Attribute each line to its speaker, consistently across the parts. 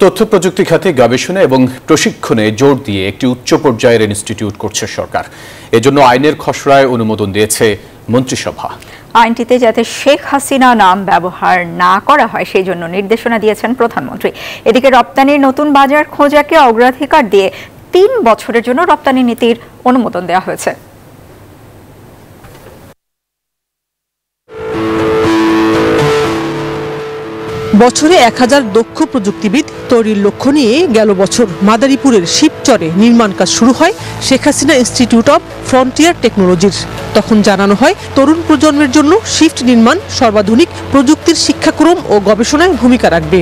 Speaker 1: তথ্য প্রযুক্তি খাতে গবেষণা এবং প্রশিক্ষণে জোর দিয়ে একটি উচ্চ পর্যায়ের ইনস্টিটিউট করছে সরকার। এজন্য আইনের খসড়ায় অনুমোদন দিয়েছে মন্ত্রিসভা।
Speaker 2: আইনটিতে যাতে শেখ হাসিনা নাম ব্যবহার না করা হয় সেই জন্য নির্দেশনা দিয়েছেন প্রধানমন্ত্রী। এদিকে রপ্তানির নতুন বাজার খোঁজাকে অগ্রাধিকার দিয়ে ৩ বছরের জন্য রপ্তানি নীতির অনুমোদন দেওয়া হয়েছে।
Speaker 3: বছরে ১,০০০ দক্ষ প্রযুক্তিবিদ তৈরির লক্ষ্য নিয়ে গেল বছর মাদারীপুরের শিবচরে নির্মাণ কাজ শুরু হয় Sheikh Hasina institute of frontier টেকনোলজির। তখন জানানো হয় তরুণ প্রজন্মের জন্য শিফট নির্মাণ সর্বাধুনিক প্রযুক্তির শিক্ষাক্রম ও গবেষণায় ভূমিকা রাখবে।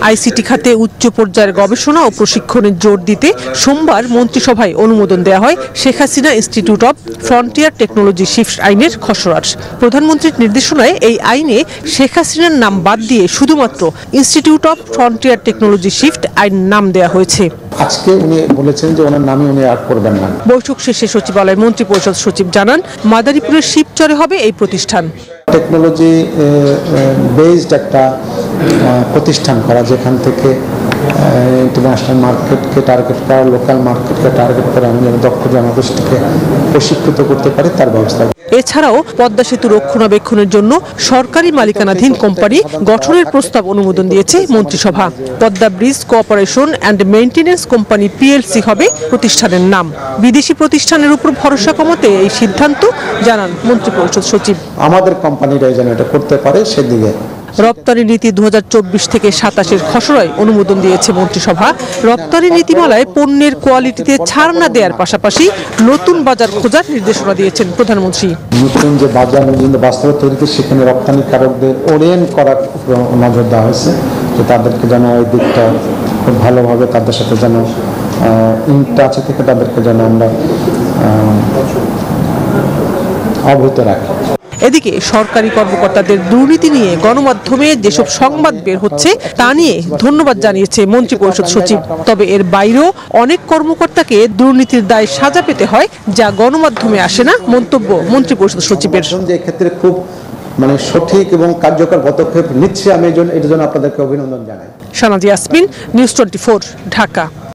Speaker 3: আইসিটি খাতে উচ্চ পর্যায়ের গবেষণা ও প্রশিক্ষণে জোর দিতে সোমবার মন্ত্রিসভায় অনুমোদন দেওয়া হয় Sheikh Hasina institute of frontier technology shift আইনের খসড়ার। প্রধানমন্ত্রীর নির্দেশনায় এই আইনে শেখ হাসিনার নাম বাদ দিয়ে শুধুমাত্র institute of frontier technology shift আইন নাম দেওয়া হয়েছে।
Speaker 4: আজকে উনি বলেছেন যে ওনার নামে উনি আর করবেন না।
Speaker 3: বৈঠক শেষে সচিবালয় মন্ত্রিপরিষদ সচিব জানান মাদারীপুরের শিবচরে হবে এই প্রতিষ্ঠান।
Speaker 4: টেকনোলজি বেসড একটা প্রতিষ্ঠান করা, যেখান থেকে ইন্টারন্যাশনাল মার্কেটকে টার্গেট করা, লোকাল মার্কেটকে টার্গেট করে আমি যেন দক্ষ জনগোষ্ঠীকে প্রশিক্ষিত করতে পারি তার ব্যবস্থা।
Speaker 3: এছাড়াও পদ্মা সেতু রক্ষণাবেক্ষণের জন্য সরকারি মালিকানাধীন কোম্পানি গঠনের প্রস্তাব অনুমোদন দিয়েছে মন্ত্রিসভা। Padma bridge cooperation and maintenance company PLC হবে প্রতিষ্ঠানের নাম। বিদেশি প্রতিষ্ঠানের উপর ভরসা কমাতে এই সিদ্ধান্ত জানান মন্ত্রিপরিষদ সচিব।
Speaker 4: আমাদের কোম্পানিরা যেন এটা করতে পারে সেদিকে।
Speaker 3: রপ্তানি নীতি ২০২৪ থেকে ২৭-এর খসড়ায় অনুমোদন দিয়েছে মন্ত্রিসভা। রপ্তানি নীতিমালায় পণ্যের কোয়ালিটিতে ছাড় না দেওয়ার পাশাপাশি নতুন বাজার খোঁজার নির্দেশনা দিয়েছেন প্রধানমন্ত্রী।
Speaker 4: নতুন যে বাজার বাস্তবতা তৈরিতে সেখানে রপ্তানিকারকদের ওরিয়েন্ট করার নজর দেওয়া হয়েছে, যে তাদেরকে যেন ওই দিকটা খুব ভালোভাবে তাদের সাথে যেন ইনটাচে থেকে তাদেরকে যেন আমরা অবহিত রাখি।
Speaker 3: এদিকে সরকারি কর্মকর্তাদের দুর্নীতি নিয়ে গণমাধ্যমে যেসব সংবাদ বের হচ্ছে তা নিয়ে ধন্যবাদ জানিয়েছে মন্ত্রিপরিষদ সচিব। তবে এর বাইরেও অনেক কর্মকর্তাকে দুর্নীতির দায় সাজা পেতে হয়, যা গণমাধ্যমে আসে না মন্তব্য মন্ত্রিপরিষদ সচিবের।
Speaker 4: এক্ষেত্রে খুব সঠিক এবং কার্যকর পদক্ষেপ নিচ্ছে, আমি এর জন্য আপনাদেরকে অভিনন্দন জানাই।
Speaker 3: শানাজি ইয়াসমিন, নিউজ 24, ঢাকা।